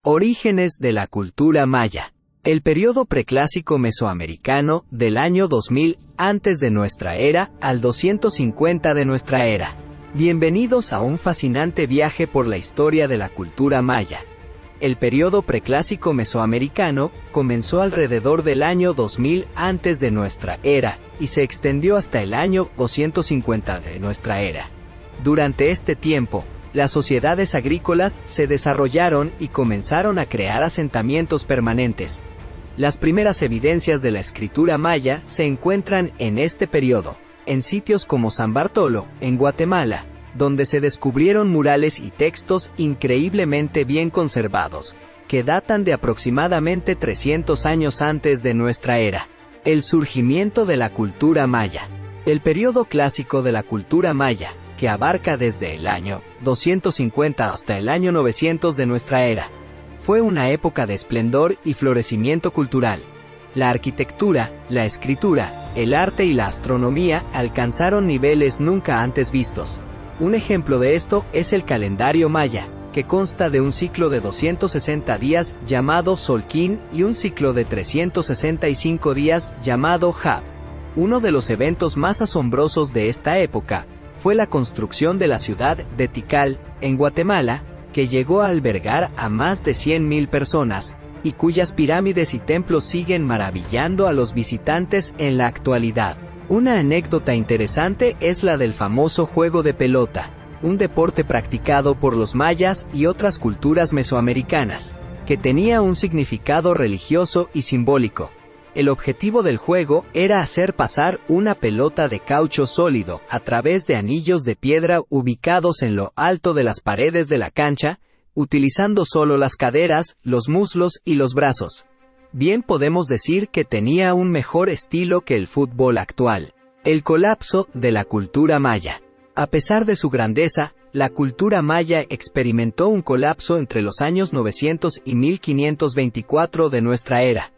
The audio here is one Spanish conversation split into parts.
Orígenes de la cultura maya. El periodo preclásico mesoamericano del año 2000 antes de nuestra era al 250 de nuestra era. Bienvenidos a un fascinante viaje por la historia de la cultura maya. El periodo preclásico mesoamericano comenzó alrededor del año 2000 antes de nuestra era y se extendió hasta el año 250 de nuestra era. Durante este tiempo, las sociedades agrícolas se desarrollaron y comenzaron a crear asentamientos permanentes. Las primeras evidencias de la escritura maya se encuentran en este periodo, en sitios como San Bartolo, en Guatemala, donde se descubrieron murales y textos increíblemente bien conservados, que datan de aproximadamente 300 años antes de nuestra era. El surgimiento de la cultura maya. El periodo clásico de la cultura maya, que abarca desde el año 250 hasta el año 900 de nuestra era. Fue una época de esplendor y florecimiento cultural. La arquitectura, la escritura, el arte y la astronomía alcanzaron niveles nunca antes vistos. Un ejemplo de esto es el calendario maya, que consta de un ciclo de 260 días llamado Solquín y un ciclo de 365 días llamado Hab. Uno de los eventos más asombrosos de esta época fue la construcción de la ciudad de Tikal, en Guatemala, que llegó a albergar a más de 100,000 personas, y cuyas pirámides y templos siguen maravillando a los visitantes en la actualidad. Una anécdota interesante es la del famoso juego de pelota, un deporte practicado por los mayas y otras culturas mesoamericanas, que tenía un significado religioso y simbólico. El objetivo del juego era hacer pasar una pelota de caucho sólido a través de anillos de piedra ubicados en lo alto de las paredes de la cancha, utilizando solo las caderas, los muslos y los brazos. Bien podemos decir que tenía un mejor estilo que el fútbol actual. El colapso de la cultura maya. A pesar de su grandeza, la cultura maya experimentó un colapso entre los años 900 y 1524 de nuestra era.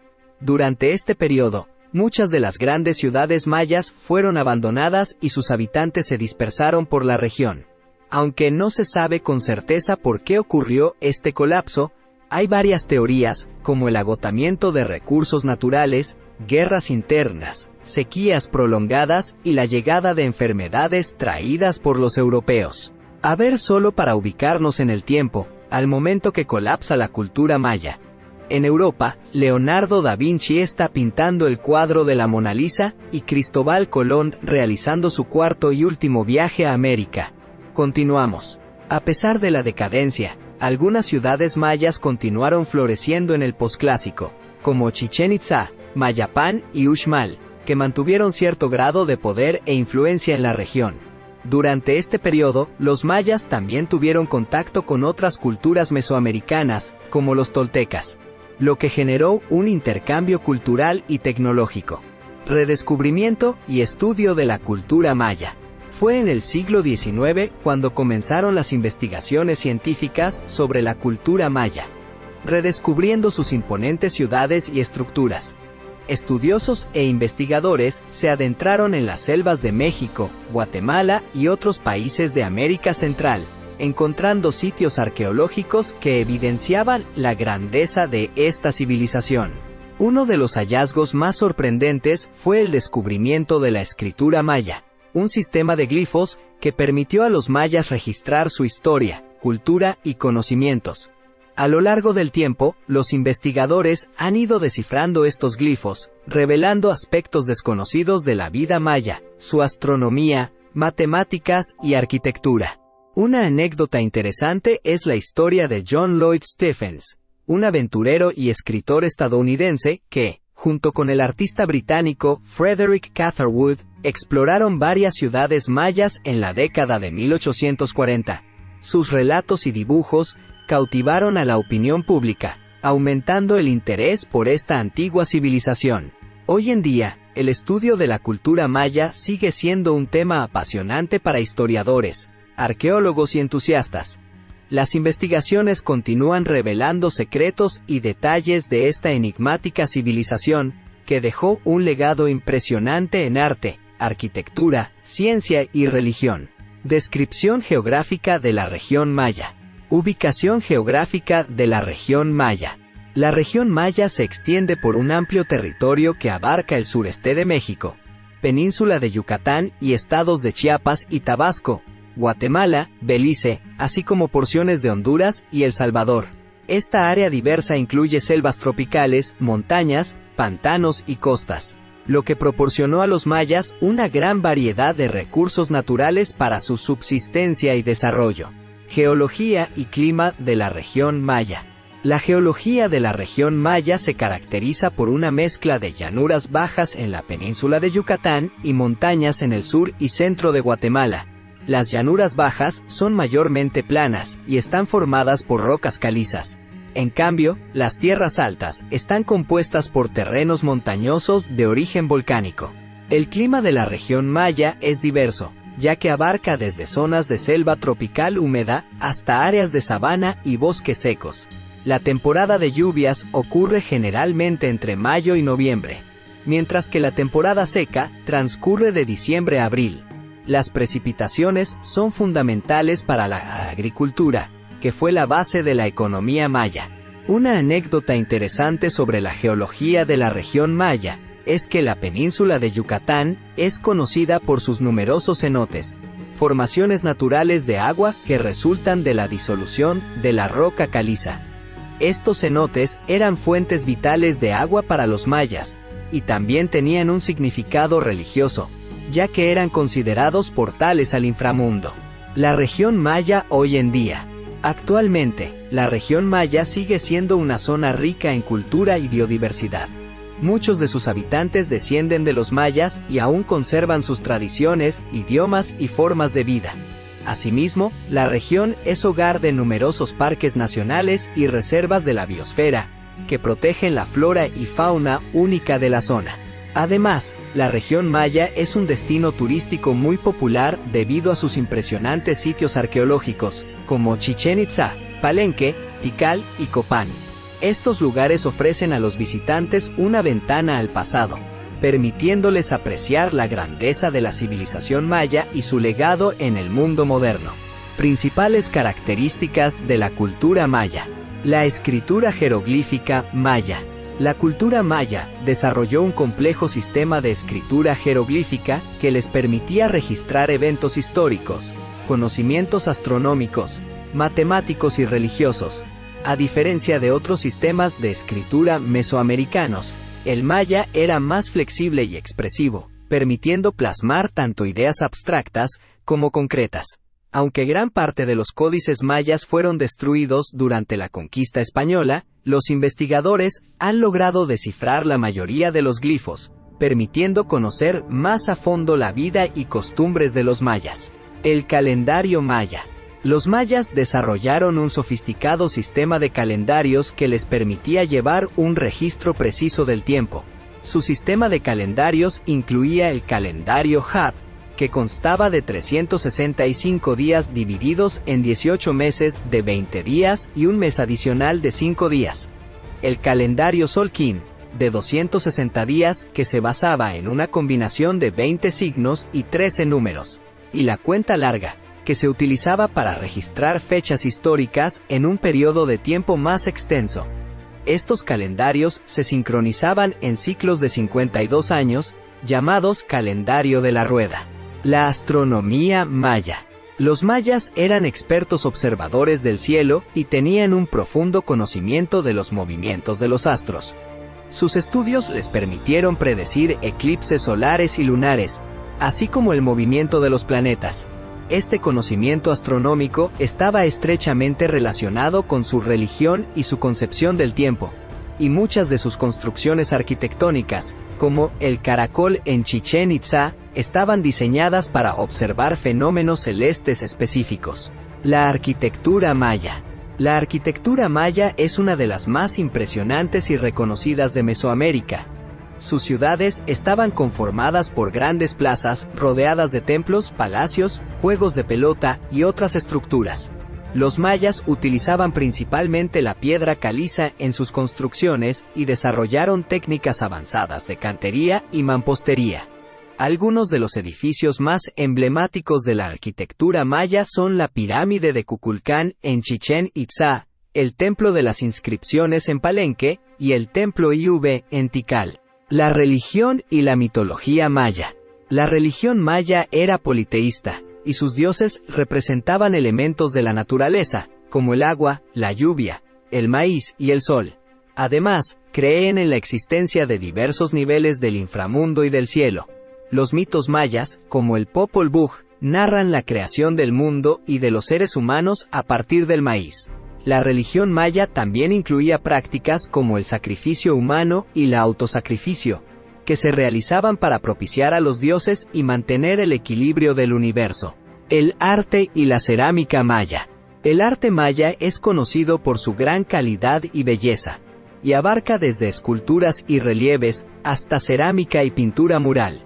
Durante este periodo, muchas de las grandes ciudades mayas fueron abandonadas y sus habitantes se dispersaron por la región. Aunque no se sabe con certeza por qué ocurrió este colapso, hay varias teorías, como el agotamiento de recursos naturales, guerras internas, sequías prolongadas y la llegada de enfermedades traídas por los europeos. A ver solo para ubicarnos en el tiempo, al momento que colapsa la cultura maya. En Europa, Leonardo da Vinci está pintando el cuadro de la Mona Lisa y Cristóbal Colón realizando su cuarto y último viaje a América. Continuamos. A pesar de la decadencia, algunas ciudades mayas continuaron floreciendo en el posclásico, como Chichén Itzá, Mayapán y Uxmal, que mantuvieron cierto grado de poder e influencia en la región. Durante este periodo, los mayas también tuvieron contacto con otras culturas mesoamericanas, como los toltecas, lo que generó un intercambio cultural y tecnológico. Redescubrimiento y estudio de la cultura maya. Fue en el siglo XIX cuando comenzaron las investigaciones científicas sobre la cultura maya, redescubriendo sus imponentes ciudades y estructuras. Estudiosos e investigadores se adentraron en las selvas de México, Guatemala y otros países de América Central, encontrando sitios arqueológicos que evidenciaban la grandeza de esta civilización. Uno de los hallazgos más sorprendentes fue el descubrimiento de la escritura maya, un sistema de glifos que permitió a los mayas registrar su historia, cultura y conocimientos. A lo largo del tiempo, los investigadores han ido descifrando estos glifos, revelando aspectos desconocidos de la vida maya, su astronomía, matemáticas y arquitectura. Una anécdota interesante es la historia de John Lloyd Stephens, un aventurero y escritor estadounidense que, junto con el artista británico Frederick Catherwood, exploraron varias ciudades mayas en la década de 1840. Sus relatos y dibujos cautivaron a la opinión pública, aumentando el interés por esta antigua civilización. Hoy en día, el estudio de la cultura maya sigue siendo un tema apasionante para historiadores, arqueólogos y entusiastas. Las investigaciones continúan revelando secretos y detalles de esta enigmática civilización, que dejó un legado impresionante en arte, arquitectura, ciencia y religión. Descripción geográfica de la región maya. Ubicación geográfica de la región maya. La región maya se extiende por un amplio territorio que abarca el sureste de México, península de Yucatán y estados de Chiapas y Tabasco, Guatemala, Belice, así como porciones de Honduras y El Salvador. Esta área diversa incluye selvas tropicales, montañas, pantanos y costas, lo que proporcionó a los mayas una gran variedad de recursos naturales para su subsistencia y desarrollo. Geología y clima de la región maya. La geología de la región maya se caracteriza por una mezcla de llanuras bajas en la península de Yucatán y montañas en el sur y centro de Guatemala. Las llanuras bajas son mayormente planas y están formadas por rocas calizas. En cambio, las tierras altas están compuestas por terrenos montañosos de origen volcánico. El clima de la región maya es diverso, ya que abarca desde zonas de selva tropical húmeda hasta áreas de sabana y bosques secos. La temporada de lluvias ocurre generalmente entre mayo y noviembre, mientras que la temporada seca transcurre de diciembre a abril. Las precipitaciones son fundamentales para la agricultura, que fue la base de la economía maya. Una anécdota interesante sobre la geología de la región maya es que la península de Yucatán es conocida por sus numerosos cenotes, formaciones naturales de agua que resultan de la disolución de la roca caliza. Estos cenotes eran fuentes vitales de agua para los mayas, y también tenían un significado religioso, ya que eran considerados portales al inframundo. La región maya hoy en día. Actualmente, la región maya sigue siendo una zona rica en cultura y biodiversidad. Muchos de sus habitantes descienden de los mayas y aún conservan sus tradiciones, idiomas y formas de vida. Asimismo, la región es hogar de numerosos parques nacionales y reservas de la biosfera, que protegen la flora y fauna única de la zona. Además, la región maya es un destino turístico muy popular debido a sus impresionantes sitios arqueológicos, como Chichén Itzá, Palenque, Tikal y Copán. Estos lugares ofrecen a los visitantes una ventana al pasado, permitiéndoles apreciar la grandeza de la civilización maya y su legado en el mundo moderno. Principales características de la cultura maya. La escritura jeroglífica maya. La cultura maya desarrolló un complejo sistema de escritura jeroglífica que les permitía registrar eventos históricos, conocimientos astronómicos, matemáticos y religiosos. A diferencia de otros sistemas de escritura mesoamericanos, el maya era más flexible y expresivo, permitiendo plasmar tanto ideas abstractas como concretas. Aunque gran parte de los códices mayas fueron destruidos durante la conquista española, los investigadores han logrado descifrar la mayoría de los glifos, permitiendo conocer más a fondo la vida y costumbres de los mayas. El calendario maya. Los mayas desarrollaron un sofisticado sistema de calendarios que les permitía llevar un registro preciso del tiempo. Su sistema de calendarios incluía el calendario Hab, que constaba de 365 días divididos en 18 meses de 20 días y un mes adicional de 5 días. El calendario Solkin, de 260 días, que se basaba en una combinación de 20 signos y 13 números. Y la cuenta larga, que se utilizaba para registrar fechas históricas en un periodo de tiempo más extenso. Estos calendarios se sincronizaban en ciclos de 52 años, llamados calendario de la rueda. La astronomía maya. Los mayas eran expertos observadores del cielo y tenían un profundo conocimiento de los movimientos de los astros. Sus estudios les permitieron predecir eclipses solares y lunares, así como el movimiento de los planetas. Este conocimiento astronómico estaba estrechamente relacionado con su religión y su concepción del tiempo, y muchas de sus construcciones arquitectónicas, como el caracol en Chichén Itzá, estaban diseñadas para observar fenómenos celestes específicos. La arquitectura maya. La arquitectura maya es una de las más impresionantes y reconocidas de Mesoamérica. Sus ciudades estaban conformadas por grandes plazas, rodeadas de templos, palacios, juegos de pelota y otras estructuras. Los mayas utilizaban principalmente la piedra caliza en sus construcciones y desarrollaron técnicas avanzadas de cantería y mampostería. Algunos de los edificios más emblemáticos de la arquitectura maya son la pirámide de Kukulcán en Chichén Itzá, el templo de las inscripciones en Palenque, y el templo IV en Tikal. La religión y la mitología maya. La religión maya era politeísta, y sus dioses representaban elementos de la naturaleza, como el agua, la lluvia, el maíz y el sol. Además, creen en la existencia de diversos niveles del inframundo y del cielo. Los mitos mayas, como el Popol Vuh, narran la creación del mundo y de los seres humanos a partir del maíz. La religión maya también incluía prácticas como el sacrificio humano y la autosacrificio, que se realizaban para propiciar a los dioses y mantener el equilibrio del universo. El arte y la cerámica maya. El arte maya es conocido por su gran calidad y belleza, y abarca desde esculturas y relieves hasta cerámica y pintura mural.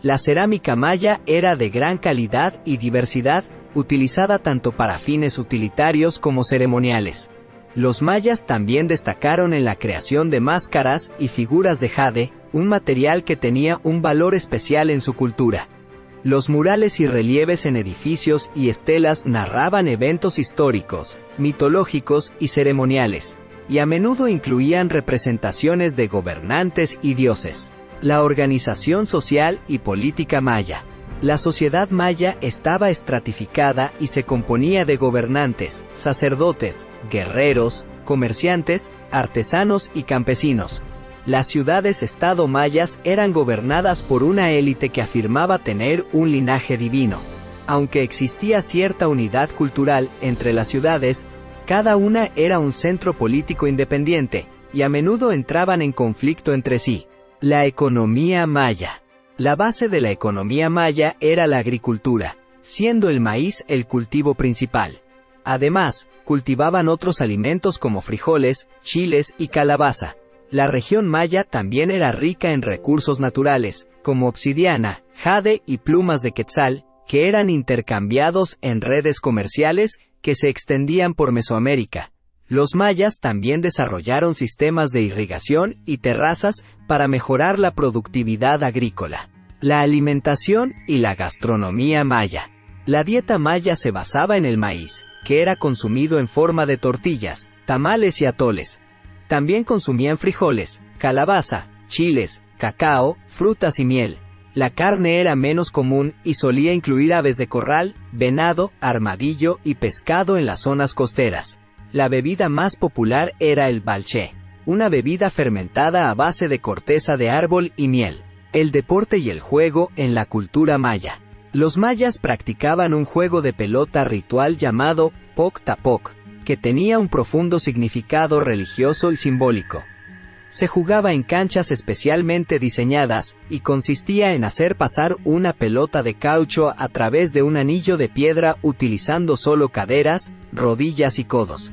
La cerámica maya era de gran calidad y diversidad, utilizada tanto para fines utilitarios como ceremoniales. Los mayas también destacaron en la creación de máscaras y figuras de jade, un material que tenía un valor especial en su cultura. Los murales y relieves en edificios y estelas narraban eventos históricos, mitológicos y ceremoniales, y a menudo incluían representaciones de gobernantes y dioses. La organización social y política maya. La sociedad maya estaba estratificada y se componía de gobernantes, sacerdotes, guerreros, comerciantes, artesanos y campesinos. Las ciudades-estado mayas eran gobernadas por una élite que afirmaba tener un linaje divino. Aunque existía cierta unidad cultural entre las ciudades, cada una era un centro político independiente, y a menudo entraban en conflicto entre sí. La economía maya. La base de la economía maya era la agricultura, siendo el maíz el cultivo principal. Además, cultivaban otros alimentos como frijoles, chiles y calabaza. La región maya también era rica en recursos naturales, como obsidiana, jade y plumas de quetzal, que eran intercambiados en redes comerciales que se extendían por Mesoamérica. Los mayas también desarrollaron sistemas de irrigación y terrazas para mejorar la productividad agrícola. La alimentación y la gastronomía maya. La dieta maya se basaba en el maíz, que era consumido en forma de tortillas, tamales y atoles. También consumían frijoles, calabaza, chiles, cacao, frutas y miel. La carne era menos común y solía incluir aves de corral, venado, armadillo y pescado en las zonas costeras. La bebida más popular era el balché, una bebida fermentada a base de corteza de árbol y miel. El deporte y el juego en la cultura maya. Los mayas practicaban un juego de pelota ritual llamado Poc Tapoc, que tenía un profundo significado religioso y simbólico. Se jugaba en canchas especialmente diseñadas, y consistía en hacer pasar una pelota de caucho a través de un anillo de piedra utilizando solo caderas, rodillas y codos.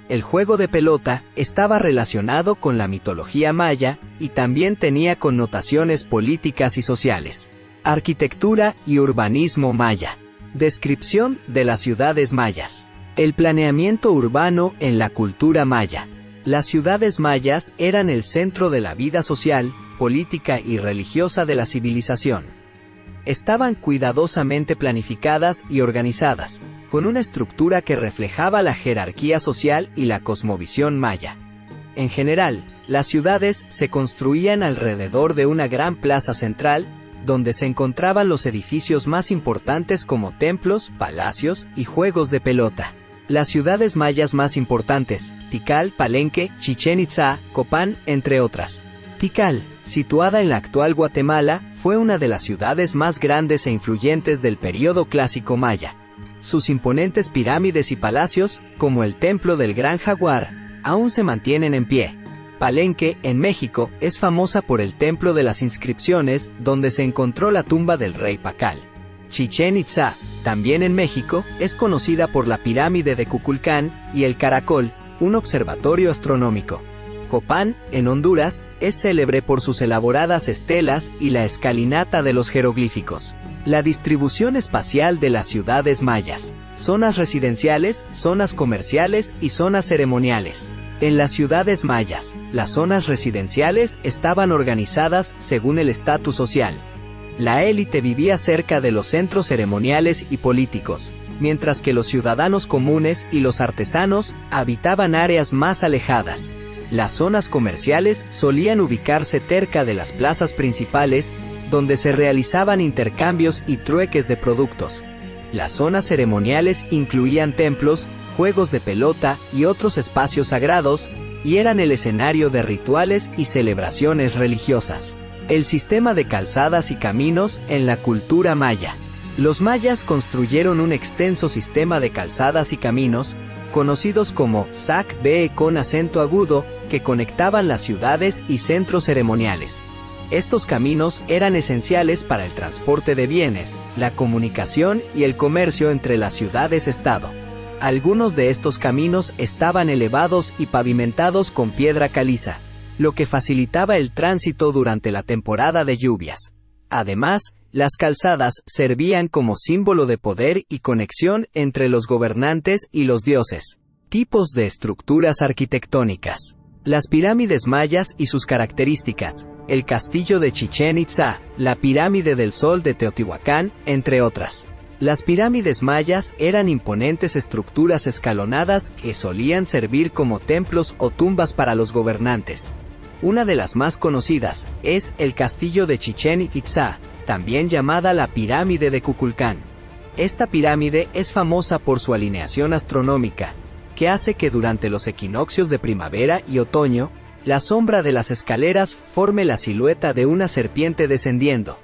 El juego de pelota estaba relacionado con la mitología maya, y también tenía connotaciones políticas y sociales. Arquitectura y urbanismo maya. Descripción de las ciudades mayas. El planeamiento urbano en la cultura maya. Las ciudades mayas eran el centro de la vida social, política y religiosa de la civilización. Estaban cuidadosamente planificadas y organizadas, con una estructura que reflejaba la jerarquía social y la cosmovisión maya. En general, las ciudades se construían alrededor de una gran plaza central, donde se encontraban los edificios más importantes como templos, palacios y juegos de pelota. Las ciudades mayas más importantes, Tikal, Palenque, Chichén Itzá, Copán, entre otras. Tikal, situada en la actual Guatemala, fue una de las ciudades más grandes e influyentes del período clásico maya. Sus imponentes pirámides y palacios, como el Templo del Gran Jaguar, aún se mantienen en pie. Palenque, en México, es famosa por el Templo de las Inscripciones, donde se encontró la tumba del rey Pacal. Chichén Itzá, también en México, es conocida por la pirámide de Kukulcán y el Caracol, un observatorio astronómico. Copán, en Honduras, es célebre por sus elaboradas estelas y la escalinata de los jeroglíficos. La distribución espacial de las ciudades mayas. Zonas residenciales, zonas comerciales y zonas ceremoniales. En las ciudades mayas, las zonas residenciales estaban organizadas según el estatus social. La élite vivía cerca de los centros ceremoniales y políticos, mientras que los ciudadanos comunes y los artesanos habitaban áreas más alejadas. Las zonas comerciales solían ubicarse cerca de las plazas principales, donde se realizaban intercambios y trueques de productos. Las zonas ceremoniales incluían templos, juegos de pelota y otros espacios sagrados, y eran el escenario de rituales y celebraciones religiosas. El sistema de calzadas y caminos en la cultura maya. Los mayas construyeron un extenso sistema de calzadas y caminos, conocidos como sac-be con acento agudo, que conectaban las ciudades y centros ceremoniales. Estos caminos eran esenciales para el transporte de bienes, la comunicación y el comercio entre las ciudades-estado. Algunos de estos caminos estaban elevados y pavimentados con piedra caliza, lo que facilitaba el tránsito durante la temporada de lluvias. Además, las calzadas servían como símbolo de poder y conexión entre los gobernantes y los dioses. Tipos de estructuras arquitectónicas. Las pirámides mayas y sus características, el castillo de Chichén Itzá, la pirámide del Sol de Teotihuacán, entre otras. Las pirámides mayas eran imponentes estructuras escalonadas que solían servir como templos o tumbas para los gobernantes. Una de las más conocidas es el castillo de Chichén Itzá, también llamada la pirámide de Kukulcán. Esta pirámide es famosa por su alineación astronómica, que hace que durante los equinoccios de primavera y otoño, la sombra de las escaleras forme la silueta de una serpiente descendiendo.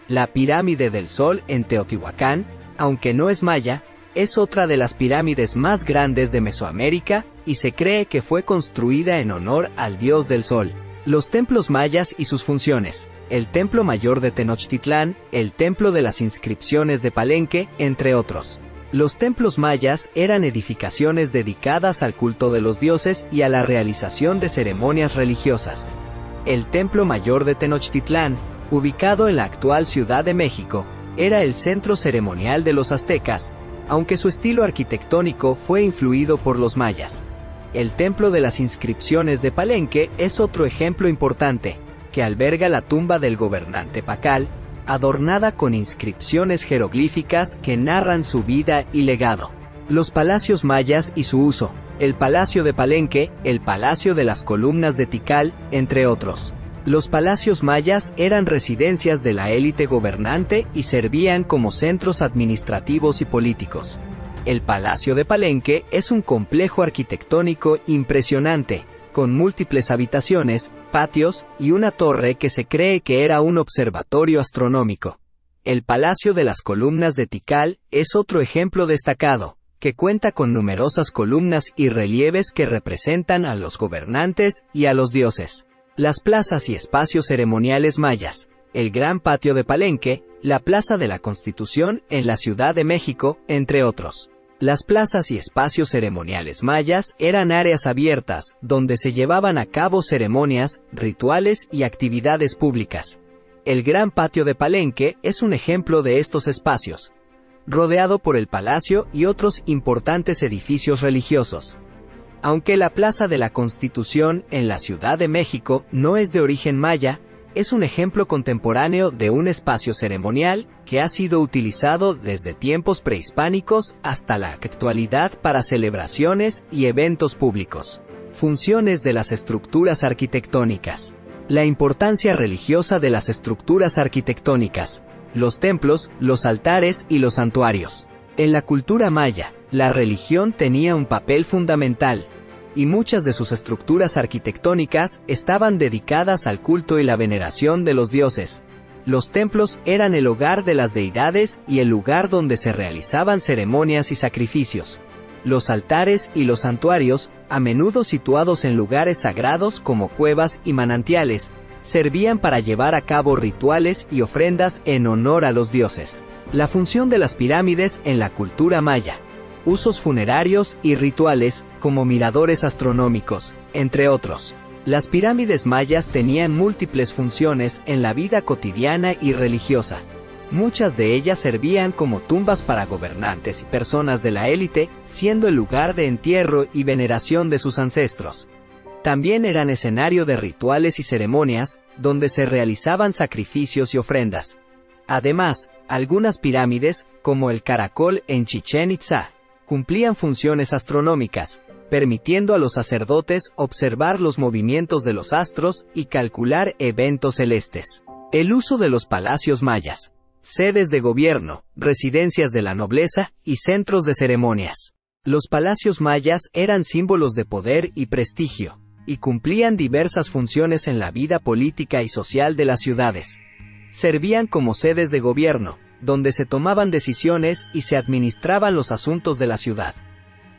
La pirámide del Sol en Teotihuacán, aunque no es maya, es otra de las pirámides más grandes de Mesoamérica y se cree que fue construida en honor al dios del sol. Los templos mayas y sus funciones. El Templo Mayor de Tenochtitlán, el Templo de las Inscripciones de Palenque, entre otros. Los templos mayas eran edificaciones dedicadas al culto de los dioses y a la realización de ceremonias religiosas. El Templo Mayor de Tenochtitlán, ubicado en la actual Ciudad de México, era el centro ceremonial de los aztecas, aunque su estilo arquitectónico fue influido por los mayas. El Templo de las Inscripciones de Palenque es otro ejemplo importante, que alberga la tumba del gobernante Pacal, adornada con inscripciones jeroglíficas que narran su vida y legado. Los palacios mayas y su uso. El Palacio de Palenque, el Palacio de las Columnas de Tikal, entre otros. Los palacios mayas eran residencias de la élite gobernante y servían como centros administrativos y políticos. El Palacio de Palenque es un complejo arquitectónico impresionante, con múltiples habitaciones, patios y una torre que se cree que era un observatorio astronómico. El Palacio de las Columnas de Tikal es otro ejemplo destacado, que cuenta con numerosas columnas y relieves que representan a los gobernantes y a los dioses. Las plazas y espacios ceremoniales mayas. El Gran Patio de Palenque, la Plaza de la Constitución en la Ciudad de México, entre otros. Las plazas y espacios ceremoniales mayas eran áreas abiertas, donde se llevaban a cabo ceremonias, rituales y actividades públicas. El Gran Patio de Palenque es un ejemplo de estos espacios, rodeado por el palacio y otros importantes edificios religiosos. Aunque la Plaza de la Constitución en la Ciudad de México no es de origen maya, es un ejemplo contemporáneo de un espacio ceremonial que ha sido utilizado desde tiempos prehispánicos hasta la actualidad para celebraciones y eventos públicos. Funciones de las estructuras arquitectónicas. La importancia religiosa de las estructuras arquitectónicas. Los templos, los altares y los santuarios. En la cultura maya, la religión tenía un papel fundamental, y muchas de sus estructuras arquitectónicas estaban dedicadas al culto y la veneración de los dioses. Los templos eran el hogar de las deidades y el lugar donde se realizaban ceremonias y sacrificios. Los altares y los santuarios, a menudo situados en lugares sagrados como cuevas y manantiales, servían para llevar a cabo rituales y ofrendas en honor a los dioses. La función de las pirámides en la cultura maya. Usos funerarios y rituales, como miradores astronómicos, entre otros. Las pirámides mayas tenían múltiples funciones en la vida cotidiana y religiosa. Muchas de ellas servían como tumbas para gobernantes y personas de la élite, siendo el lugar de entierro y veneración de sus ancestros. También eran escenario de rituales y ceremonias, donde se realizaban sacrificios y ofrendas. Además, algunas pirámides, como el Caracol en Chichén Itzá, cumplían funciones astronómicas, permitiendo a los sacerdotes observar los movimientos de los astros y calcular eventos celestes. El uso de los palacios mayas, sedes de gobierno, residencias de la nobleza y centros de ceremonias. Los palacios mayas eran símbolos de poder y prestigio, y cumplían diversas funciones en la vida política y social de las ciudades. Servían como sedes de gobierno, donde se tomaban decisiones y se administraban los asuntos de la ciudad.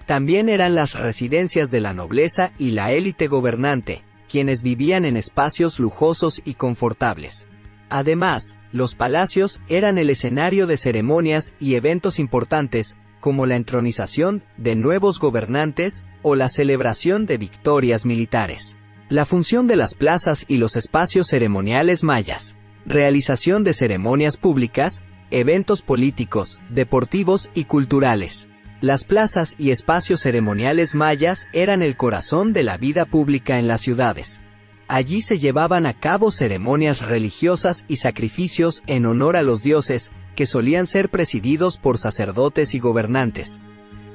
También eran las residencias de la nobleza y la élite gobernante, quienes vivían en espacios lujosos y confortables. Además, los palacios eran el escenario de ceremonias y eventos importantes, como la entronización de nuevos gobernantes o la celebración de victorias militares. La función de las plazas y los espacios ceremoniales mayas. Realización de ceremonias públicas, eventos políticos, deportivos y culturales. Las plazas y espacios ceremoniales mayas eran el corazón de la vida pública en las ciudades. Allí se llevaban a cabo ceremonias religiosas y sacrificios en honor a los dioses, que solían ser presididos por sacerdotes y gobernantes.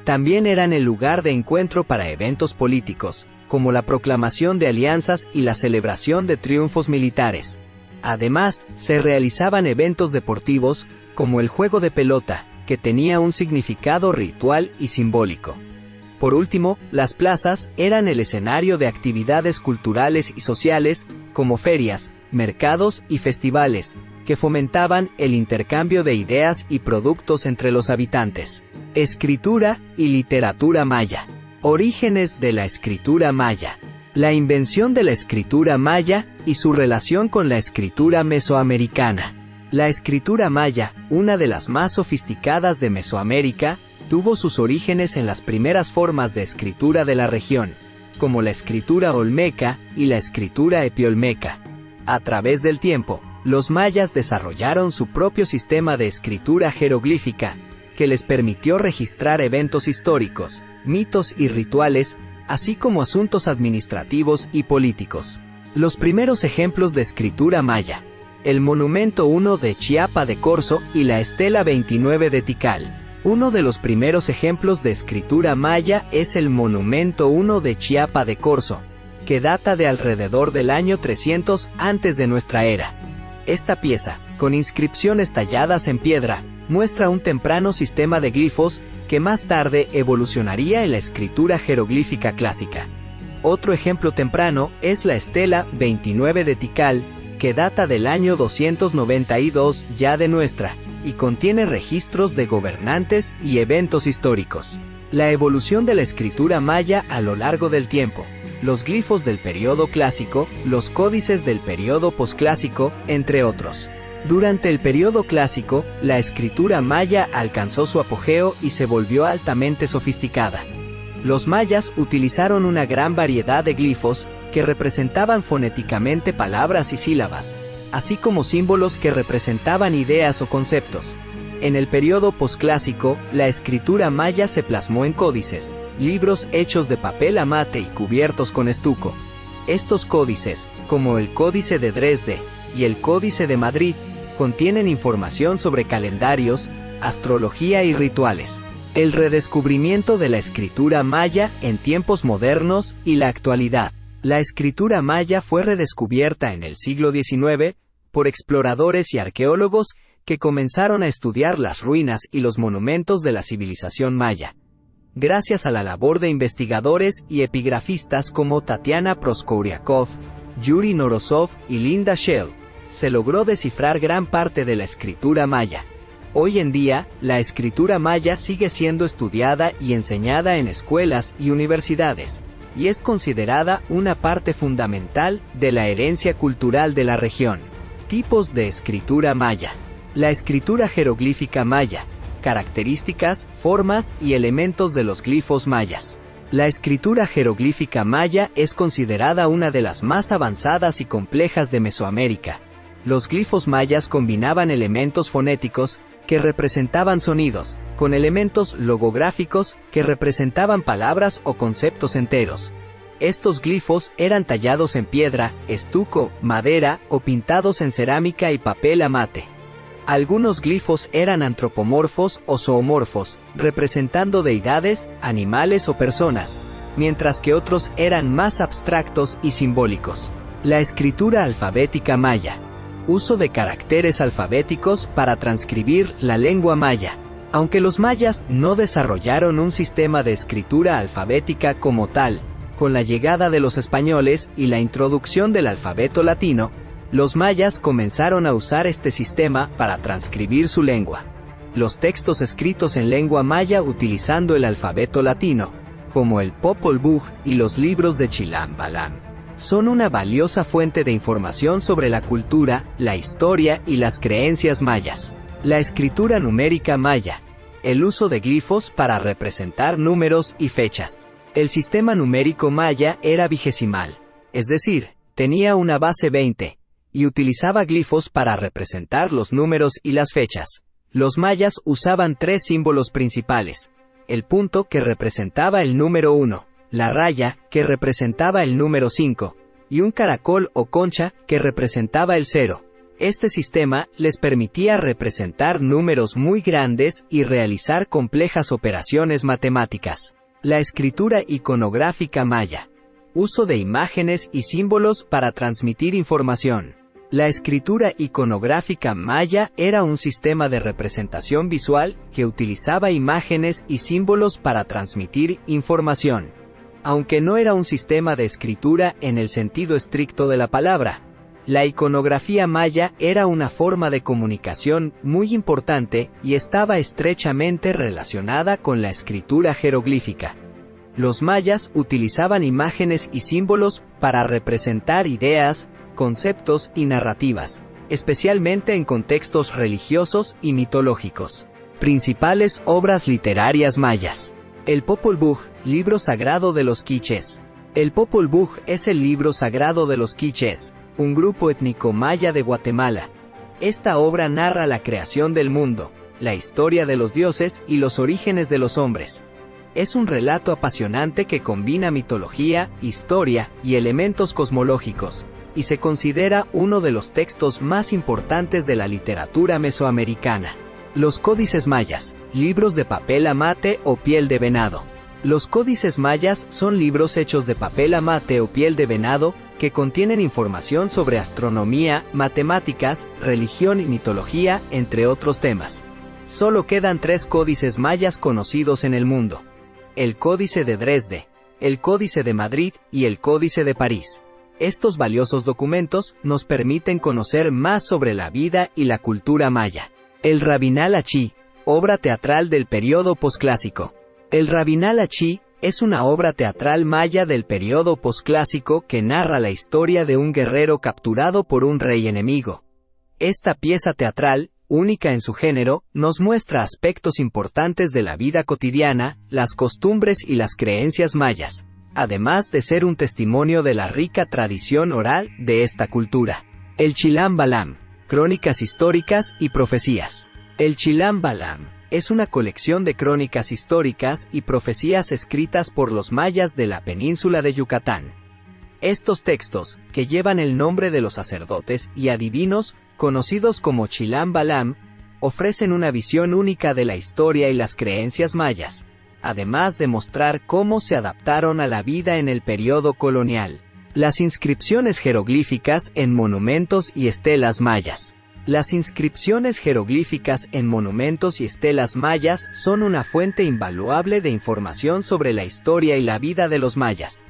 También eran el lugar de encuentro para eventos políticos, como la proclamación de alianzas y la celebración de triunfos militares. Además, se realizaban eventos deportivos, como el juego de pelota, que tenía un significado ritual y simbólico. Por último, las plazas eran el escenario de actividades culturales y sociales, como ferias, mercados y festivales, que fomentaban el intercambio de ideas y productos entre los habitantes. Escritura y literatura maya. Orígenes de la escritura maya. La invención de la escritura maya y su relación con la escritura mesoamericana. La escritura maya, una de las más sofisticadas de Mesoamérica, tuvo sus orígenes en las primeras formas de escritura de la región, como la escritura olmeca y la escritura epiolmeca. A través del tiempo, los mayas desarrollaron su propio sistema de escritura jeroglífica, que les permitió registrar eventos históricos, mitos y rituales, así como asuntos administrativos y políticos. Los primeros ejemplos de escritura maya: el Monumento 1 de Chiapa de Corzo y la Estela 29 de Tikal. Uno de los primeros ejemplos de escritura maya es el Monumento 1 de Chiapa de Corzo, que data de alrededor del año 300 antes de nuestra era. Esta pieza, con inscripciones talladas en piedra, muestra un temprano sistema de glifos que más tarde evolucionaría en la escritura jeroglífica clásica. Otro ejemplo temprano es la Estela 29 de Tikal, que data del año 292 ya de nuestra, y contiene registros de gobernantes y eventos históricos. La evolución de la escritura maya a lo largo del tiempo. Los glifos del período clásico, los códices del período posclásico, entre otros. Durante el período clásico, la escritura maya alcanzó su apogeo y se volvió altamente sofisticada. Los mayas utilizaron una gran variedad de glifos que representaban fonéticamente palabras y sílabas, así como símbolos que representaban ideas o conceptos. En el período posclásico, la escritura maya se plasmó en códices, libros hechos de papel amate y cubiertos con estuco. Estos códices, como el Códice de Dresde y el Códice de Madrid, contienen información sobre calendarios, astrología y rituales. El redescubrimiento de la escritura maya en tiempos modernos y la actualidad. La escritura maya fue redescubierta en el siglo XIX por exploradores y arqueólogos que comenzaron a estudiar las ruinas y los monumentos de la civilización maya. Gracias a la labor de investigadores y epigrafistas como Tatiana Proskouryakov, Yuri Norosov y Linda Shell, se logró descifrar gran parte de la escritura maya. Hoy en día, la escritura maya sigue siendo estudiada y enseñada en escuelas y universidades, y es considerada una parte fundamental de la herencia cultural de la región. Tipos de escritura maya. La escritura jeroglífica maya. Características, formas y elementos de los glifos mayas. La escritura jeroglífica maya es considerada una de las más avanzadas y complejas de Mesoamérica. Los glifos mayas combinaban elementos fonéticos, que representaban sonidos, con elementos logográficos, que representaban palabras o conceptos enteros. Estos glifos eran tallados en piedra, estuco, madera o pintados en cerámica y papel amate. Algunos glifos eran antropomorfos o zoomorfos, representando deidades, animales o personas, mientras que otros eran más abstractos y simbólicos. La escritura alfabética maya. Uso de caracteres alfabéticos para transcribir la lengua maya. Aunque los mayas no desarrollaron un sistema de escritura alfabética como tal, con la llegada de los españoles y la introducción del alfabeto latino, los mayas comenzaron a usar este sistema para transcribir su lengua. Los textos escritos en lengua maya utilizando el alfabeto latino, como el Popol Vuh y los libros de Chilam Balam, son una valiosa fuente de información sobre la cultura, la historia y las creencias mayas. La escritura numérica maya. El uso de glifos para representar números y fechas. El sistema numérico maya era vigesimal, es decir, tenía una base 20, y utilizaba glifos para representar los números y las fechas. Los mayas usaban 3 símbolos principales: el punto, que representaba el número 1, la raya, que representaba el número 5, y un caracol o concha, que representaba el 0. Este sistema les permitía representar números muy grandes y realizar complejas operaciones matemáticas. La escritura iconográfica maya. Uso de imágenes y símbolos para transmitir información. La escritura iconográfica maya era un sistema de representación visual que utilizaba imágenes y símbolos para transmitir información. Aunque no era un sistema de escritura en el sentido estricto de la palabra, la iconografía maya era una forma de comunicación muy importante y estaba estrechamente relacionada con la escritura jeroglífica. Los mayas utilizaban imágenes y símbolos para representar ideas, conceptos y narrativas, especialmente en contextos religiosos y mitológicos. Principales obras literarias mayas. El Popol Vuh, libro sagrado de los quichés. El Popol Vuh es el libro sagrado de los quichés, un grupo étnico maya de Guatemala. Esta obra narra la creación del mundo, la historia de los dioses y los orígenes de los hombres. Es un relato apasionante que combina mitología, historia y elementos cosmológicos, y se considera uno de los textos más importantes de la literatura mesoamericana. Los códices mayas, libros de papel amate o piel de venado. Los códices mayas son libros hechos de papel amate o piel de venado que contienen información sobre astronomía, matemáticas, religión y mitología, entre otros temas. Solo quedan 3 códices mayas conocidos en el mundo: el Códice de Dresde, el Códice de Madrid y el Códice de París. Estos valiosos documentos nos permiten conocer más sobre la vida y la cultura maya. El Rabinal Achí, obra teatral del periodo posclásico. El Rabinal Achí es una obra teatral maya del periodo posclásico que narra la historia de un guerrero capturado por un rey enemigo. Esta pieza teatral, única en su género, nos muestra aspectos importantes de la vida cotidiana, las costumbres y las creencias mayas, además de ser un testimonio de la rica tradición oral de esta cultura. El Chilam Balam, crónicas históricas y profecías. El Chilam Balam es una colección de crónicas históricas y profecías escritas por los mayas de la península de Yucatán. Estos textos, que llevan el nombre de los sacerdotes y adivinos, conocidos como Chilam Balam, ofrecen una visión única de la historia y las creencias mayas, además de mostrar cómo se adaptaron a la vida en el periodo colonial. Las inscripciones jeroglíficas en monumentos y estelas mayas. Las inscripciones jeroglíficas en monumentos y estelas mayas son una fuente invaluable de información sobre la historia y la vida de los mayas.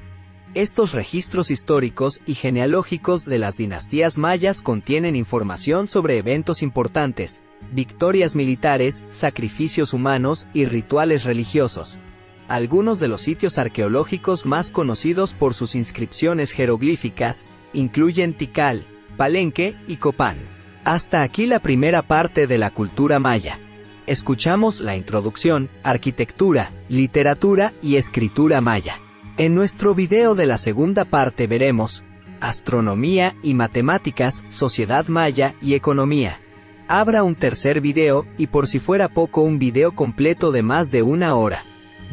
Estos registros históricos y genealógicos de las dinastías mayas contienen información sobre eventos importantes, victorias militares, sacrificios humanos y rituales religiosos. Algunos de los sitios arqueológicos más conocidos por sus inscripciones jeroglíficas incluyen Tikal, Palenque y Copán. Hasta aquí la primera parte de la cultura maya. Escuchamos la introducción, arquitectura, literatura y escritura maya. En nuestro video de la segunda parte veremos astronomía y matemáticas, sociedad maya y economía. Habrá un tercer video y, por si fuera poco, un video completo de más de 1 hora,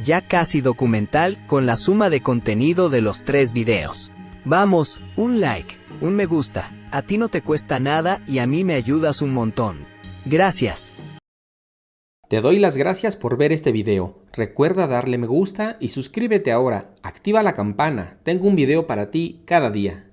ya casi documental, con la suma de contenido de los 3 videos. Vamos, un like, un me gusta, a ti no te cuesta nada y a mí me ayudas un montón. Gracias. Te doy las gracias por ver este video. Recuerda darle me gusta y suscríbete ahora. Activa la campana. Tengo un video para ti cada día.